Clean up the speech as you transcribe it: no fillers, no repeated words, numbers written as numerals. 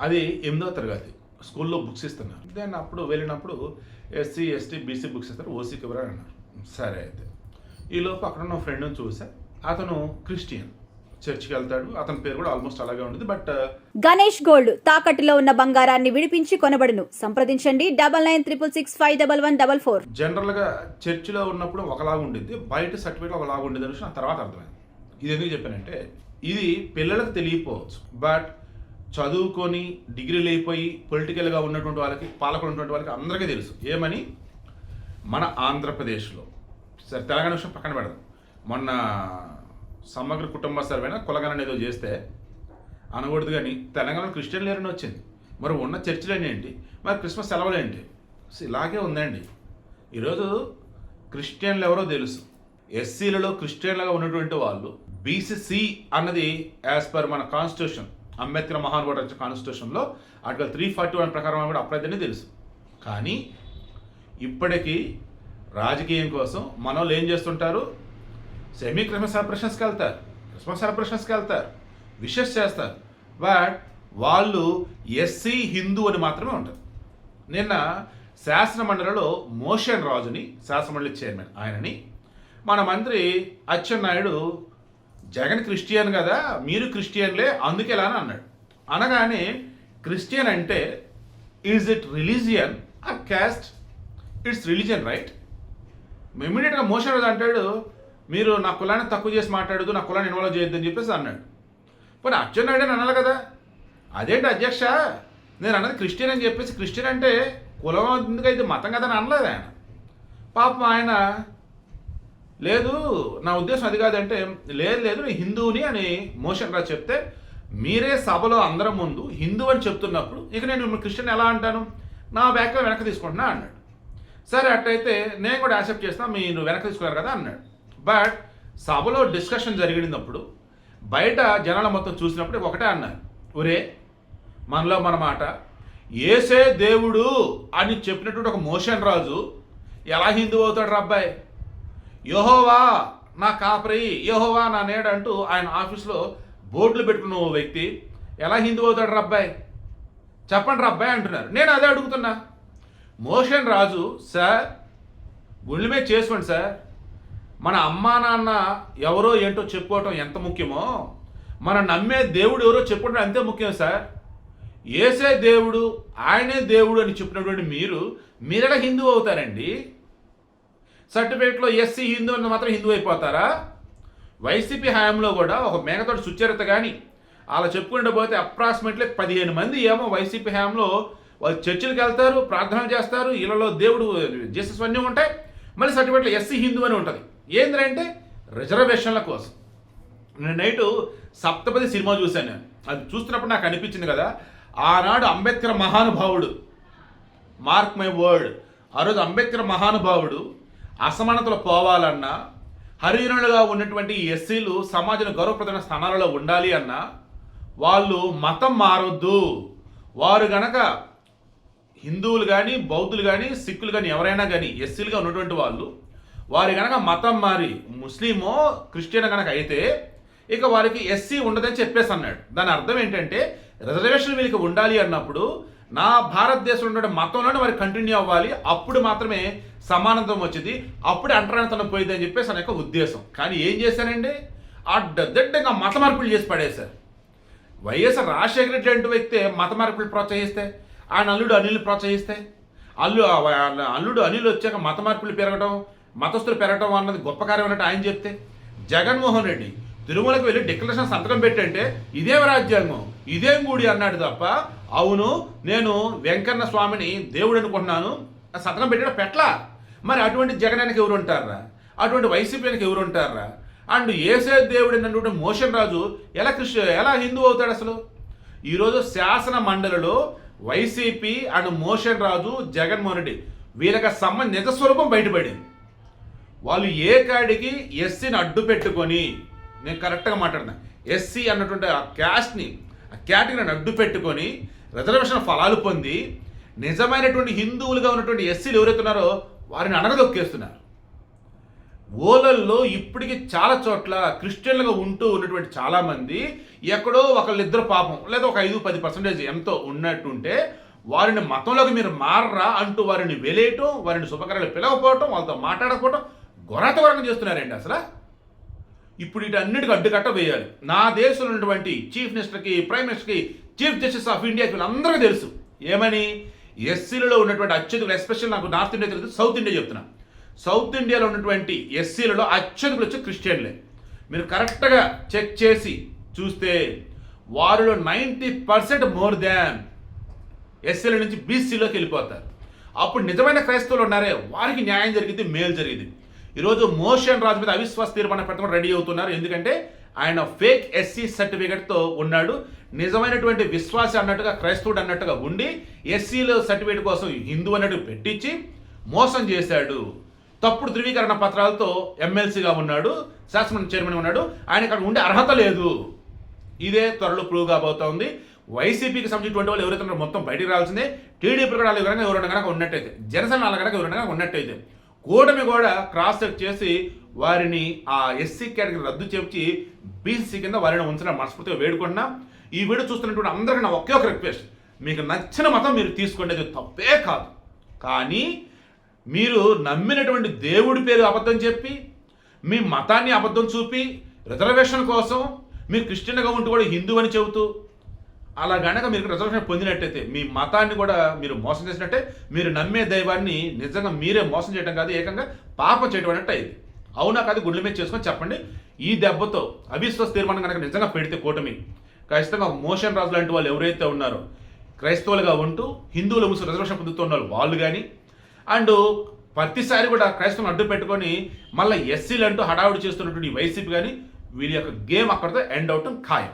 అది 8వ తరగతి స్కూల్లో బుక్స్ ఇస్తున్నారు. దెన్ అప్పుడు వెళ్ళినప్పుడు ఎస్సీ ఎస్టీ బీసీ బుక్స్ ఇస్తారు, ఓసీకి ఎవరు అన్నారు. సరే అయితే ఈలోపు అక్కడ ఉన్న ఫ్రెండ్ని చూసా. అతను క్రిస్టియన్, చర్చికి వెళ్తాడు. అతని పేరు కూడా ఆల్మోస్ట్ అలాగే ఉంటుంది. బట్ గణేష్ గోల్డ్ తాకట్టులో ఉన్న బంగారాన్ని విడిపించి కొనబడును. సంప్రదించండి 9966611144. జనరల్గా చర్చిలో ఉన్నప్పుడు ఒకలాగా ఉండిద్ది, బయట సర్టిఫికేట్ ఒకలాగా ఉండేది అని నా తర్వాత అర్థమైంది. ఇది ఎందుకు చెప్పానంటే, ఇది పిల్లలకు తెలియకపోవచ్చు, బట్ చదువుకొని డిగ్రీలు అయిపోయి పొలిటికల్గా ఉన్నటువంటి వాళ్ళకి, పాలకులు ఉన్నటువంటి వాళ్ళకి అందరికీ తెలుసు. ఏమని, మన ఆంధ్రప్రదేశ్లో, సరే తెలంగాణ విషయం పక్కన పెడదాం, మొన్న సమగ్ర కుటుంబ సర్వేన కులగణన ఏదో చేస్తే అనకూడదు, కానీ తెలంగాణలో క్రిస్టియన్ లేరని వచ్చింది. మరి ఉన్న చర్చిలు ఏంటి, మరి క్రిస్మస్ సెలవులు ఏంటి? ఇలాగే ఉందండి. ఈరోజు క్రిస్టియన్లు ఎవరో తెలుసు. ఎస్సీలలో క్రిస్టియన్లుగా ఉన్నటువంటి వాళ్ళు బీసీసీ అన్నది యాజ్ పర్ మన కాన్స్టిట్యూషన్, అంబేద్కర్ మహానుభావుడు కాన్స్టిట్యూషన్లో ఆర్టికల్ 341 ప్రకారం కూడా అప్లై అని తెలుసు. కానీ ఇప్పటికీ రాజకీయం కోసం మన వాళ్ళు ఏం చేస్తుంటారు, సెమీ క్రిస్మస్ సెలబ్రేషన్స్కి వెళ్తారు, క్రిస్మస్ సెలబ్రేషన్స్కి వెళ్తారు, విషెస్ చేస్తారు, బట్ వాళ్ళు ఎస్సీ హిందూ అని మాత్రమే ఉంటారు. నిన్న శాసనమండలిలో మోషన్ రాజుని, శాసనమండలి చైర్మన్ ఆయనని, మన మంత్రి అచ్చెన్నాయుడు జగన్ క్రిస్టియన్ కదా, మీరు క్రిస్టియన్లే అందుకే ఎలా అని అన్నాడు. అనగానే క్రిస్టియన్ అంటే is it religion are caste? It's religion right. ఇమ్మీడియట్గా మోషన్ రాజు అంటాడు, మీరు నా కులాన్ని తక్కువ చేసి మాట్లాడదు, నా కులాన్ని ఇన్వాల్వ్ చేయొద్దని చెప్పేసి అన్నాడు. పోనీ అచ్చెన్నాయుడు అని అనాలి కదా. అదేంటి అధ్యక్ష, నేను అన్నది క్రిస్టియన్ అని చెప్పేసి, క్రిస్టియన్ అంటే కులం ఎందుకైతే మతం కదా అని అనలేదు ఆయన. పాపం ఆయన లేదు నా ఉద్దేశం అది కాదంటే, లేదు నేను హిందువుని అని మోషన్ రాజు చెప్తే, మీరే సభలో అందరం ముందు హిందూ అని చెప్తున్నప్పుడు ఇక నేను క్రిస్టియన్ ఎలా అంటాను, నా వ్యాఖ్యలు వెనక్కి తీసుకుంటున్నా అన్నాడు. సరే అట్టయితే నేను కూడా యాక్సెప్ట్ చేస్తా, మీరు వెనక్కి తీసుకున్నారు కదా అన్నాడు. బట్ సభలో డిస్కషన్ జరిగినప్పుడు బయట జనాల మొత్తం చూసినప్పుడు ఒకటే అన్నారు, ఒరే మనలో మన మాట, ఏసే దేవుడు అని చెప్పినటువంటి ఒక మోషన్ రాజు ఎలా హిందూ అవుతాడు రబ్బాయి? యెహోవా నా కాపరి, యెహోవా నా నేడు అంటూ ఆయన ఆఫీస్లో బోర్డులు పెట్టుకున్న ఓ వ్యక్తి ఎలా హిందూ అవుతాడు రబ్బాయి? చెప్పండి రబ్బాయి అంటున్నారు. నేను అదే అడుగుతున్నా. మోషన్ రాజు సార్ గుండెల మీద చేసుకోండి సార్, మన అమ్మా నాన్న ఎవరో ఏంటో చెప్పుకోవటం ఎంత ముఖ్యమో, మన నమ్మే దేవుడు ఎవరో చెప్పుకోవడం అంతే ముఖ్యం సార్. ఏసే దేవుడు, ఆయనే దేవుడు అని చెప్పినటువంటి మీరెలా హిందూ అవుతారండి? సర్టిఫికేట్లో ఎస్సీ హిందూ అని మాత్రం హిందూ అయిపోతారా? వైసీపీ హయాంలో కూడా ఒక మేఘతోటి సుచరిత కానీ అలా చెప్పుకుంటూ పోతే అప్రాక్సిమేట్లీ 15 మంది ఏమో వైసీపీ హయాంలో వాళ్ళు చర్చిలకు వెళ్తారు, ప్రార్థనలు చేస్తారు, ఇళ్లలో దేవుడు జీసస్ అన్నీ ఉంటాయి, మళ్ళీ సర్టిఫికేట్లో ఎస్సీ హిందూ అని ఉంటుంది. ఏంటంటే రిజర్వేషన్ల కోసం. నేను నైటు సప్తపది సినిమా చూశాను. నేను అది చూస్తున్నప్పుడు నాకు అనిపించింది కదా, ఆనాడు అంబేద్కర్ మహానుభావుడు, మార్క్ మై వర్డ్, ఆ రోజు అంబేద్కర్ మహానుభావుడు అసమానతలు పోవాలన్నా, హరిజనులుగా ఉన్నటువంటి ఎస్సీలు సమాజంలో గౌరవప్రదమైన స్థానాలలో ఉండాలి అన్నా వాళ్ళు మతం మారొద్దు. వారు గనక హిందువులు కానీ, బౌద్ధులు కానీ, సిక్కులు కానీ, ఎవరైనా కానీ ఎస్సీలుగా ఉన్నటువంటి వాళ్ళు వారి కనుక మతం మారి ముస్లిమో క్రిస్టియన్ కనుక అయితే ఇక వారికి ఎస్సీ ఉండదని చెప్పేసి అన్నాడు. దాని అర్థం ఏంటంటే, రిజర్వేషన్ వీళ్ళకి ఉండాలి అన్నప్పుడు నా భారతదేశంలో ఉండే మతంలోనే వారికి కంటిన్యూ అవ్వాలి, అప్పుడు మాత్రమే సమానత్వం వచ్చింది, అప్పుడే అంటరానితనం పోయింది అని చెప్పేసి అనే యొక్క ఉద్దేశం. కానీ ఏం చేశానండి, అడ్డదిడ్డంగా మత మార్పులు చేసి పడేశారు. వైఎస్ఆర్ రాజశేఖర రెడ్డి లాంటి వ్యక్తే మత మార్పులు ప్రోత్సహిస్తే, ఆయన అల్లుడు అనిల్ ప్రోత్సహిస్తే, అల్లుడు అనిల్ వచ్చాక మత మార్పులు పెరగడం, మతస్థులు పెరగడం అన్నది గొప్ప కార్యం అన్నట్టు ఆయన చెప్తే, జగన్మోహన్ రెడ్డి తిరుమలకు వెళ్ళి డిక్లరేషన్ సంతకం పెట్టంటే ఇదేం రాజ్యాంగం, ఇదేం గుడి అన్నాడు తప్ప, అవును నేను వెంకన్న స్వామిని దేవుడు అనుకుంటున్నాను సంతకం పెట్టాడు పెట్లా. మరి అటువంటి జగనానికి ఎవరు ఉంటారా, అటువంటి వైసీపీకి ఎవరు ఉంటారా? అండ్ ఏసే దేవుడు అన్నటువంటి మోషన్ రాజు ఎలా హిందూ అవుతాడు అసలు? ఈరోజు శాసన మండలిలో వైసీపీ అండ్ మోషన్ రాజు, జగన్మోహన్ రెడ్డి వీళ్ళకి సంబంధ నిజస్వరూపం బయటపడింది. వాళ్ళు ఏ కాడికి ఎస్సీని అడ్డు పెట్టుకొని, నేను కరెక్ట్గా మాట్లాడుతున్నా, ఎస్సీ అన్నటువంటి ఆ క్యాస్ట్ని, ఆ కేటగిరీని అడ్డు పెట్టుకొని రిజర్వేషన్ ఫలాలు పొంది నిజమైనటువంటి హిందువులుగా ఉన్నటువంటి ఎస్సీలు ఎవరైతే ఉన్నారో వారిని అణగదొక్కేస్తున్నారు. ఓలల్లో ఇప్పటికీ చాలా చోట్ల క్రిస్టియన్లుగా ఉంటూ ఉన్నటువంటి చాలామంది ఎక్కడో ఒకళ్ళిద్దరు పాపం లేదా ఒక 5-10% ఎంతో ఉన్నట్టుంటే వారిని మతంలోకి మీరు మారరా అంటూ వారిని వెలేయటం, వారిని శుభకార్యాలు పిలవకపోవటం, వాళ్ళతో మాట్లాడకపోవటం ఘోరాతవరంగా చేస్తున్నారండి అసలు. ఇప్పుడు వీటన్నిటికీ అడ్డుకట్ట వేయాలి. నా దేశంలో ఉన్నటువంటి చీఫ్ మినిస్టర్కి, ప్రైమ్ మినిస్టర్కి, చీఫ్ జస్టిస్ ఆఫ్ ఇండియాకి వీళ్ళందరికీ తెలుసు ఏమని, ఎస్సీలలో ఉన్నటువంటి అత్యధికులు, ఎస్పెషల్ నాకు నార్త్ ఇండియా తెలుసు, సౌత్ ఇండియా చెప్తున్నా, సౌత్ ఇండియాలో ఉన్నటువంటి ఎస్సీలలో అత్యధికులు వచ్చి క్రిస్టియన్లే. మీరు కరెక్ట్గా చెక్ చేసి చూస్తే వారిలో 90% మోర్ దాన్ ఎస్సీల నుంచి బీసీలోకి వెళ్ళిపోతారు. అప్పుడు నిజమైన క్రైస్తవులు ఉన్నారే వారికి న్యాయం జరిగింది, మేలు జరిగింది. ఈరోజు మోషన్ రాజు మీద అవిశ్వాస తీర్మానం పెట్టడం రెడీ అవుతున్నారు. ఎందుకంటే ఆయన ఫేక్ ఎస్సీ సర్టిఫికేట్తో ఉన్నాడు. నిజమైనటువంటి విశ్వాస అన్నట్టుగా, క్రైస్తవుడు అన్నట్టుగా ఉండి ఎస్సీలో సర్టిఫికేట్ కోసం హిందూ అన్నట్టు పెట్టించి మోసం చేశాడు. తప్పుడు ధృవీకరణ పత్రాలతో ఎమ్మెల్సీగా ఉన్నాడు, శాసన చైర్మన్ ఉన్నాడు. ఆయనకు అక్కడ ఉండే అర్హత లేదు. ఇదే త్వరలో ప్రూవ్ కాబోతోంది. వైసీపీకి సంబంధించినటువంటి వాళ్ళు ఎవరైతే ఉన్నారో మొత్తం బయటికి రావాల్సిందే. టీడీపీ కూడా ఎవరైనా కనుక ఉన్నట్టయితే, జనసేన కనుక ఎవరైనా ఉన్నట్టయితే, కూటమి కూడా క్రాస్ చెక్ చేసి వారిని ఆ ఎస్సీ కేటగిరీ రద్దు చేసి బీసీ కింద వారిని ఉంచడం మనస్ఫూర్తిగా వేడుకుంటున్నా. ఈ వీడియో చూస్తున్నటువంటి అందరికీ నా ఒకే ఒక రిక్వెస్ట్, మీకు నచ్చిన మతం మీరు తీసుకోండి, అది తప్పే కాదు. కానీ మీరు నమ్మినటువంటి దేవుడి పేరు అబద్ధం చెప్పి, మీ మతాన్ని అబద్ధం చూపి, రిజర్వేషన్ కోసం మీరు క్రిస్టియన్గా ఉంటూ కూడా హిందూ అని చెబుతూ, అలా గనక మీరు రిజర్వేషన్ పొందినట్టయితే మీ మతాన్ని కూడా మీరు మోసం చేసినట్టే. మీరు నమ్మే దైవాన్ని నిజంగా మీరే మోసం చేయడం కాదు, ఏకంగా పాపం చేయడం అన్నట్టు అయింది. అవునా కాదు గుండె మీద చేసుకొని చెప్పండి. ఈ దెబ్బతో అవిశ్వాస తీర్మానం కనుక నిజంగా పెడితే కూటమి ఖచ్చితంగా మోషన్ రాజు లాంటి వాళ్ళు ఎవరైతే ఉన్నారో క్రైస్తవులుగా ఉంటూ హిందువుల ముసుగు రిజర్వేషన్ పొందుతున్నారు వాళ్ళు కానీ, అండ్ ప్రతిసారి కూడా క్రైస్తవులను అడ్డు పెట్టుకొని మళ్ళీ ఎస్సీలు అంటూ హడావుడి చేస్తున్నటువంటి వైసీపీ కానీ, వీళ్ళ యొక్క గేమ్ అక్కడితో ఎండ్ అవటం ఖాయం.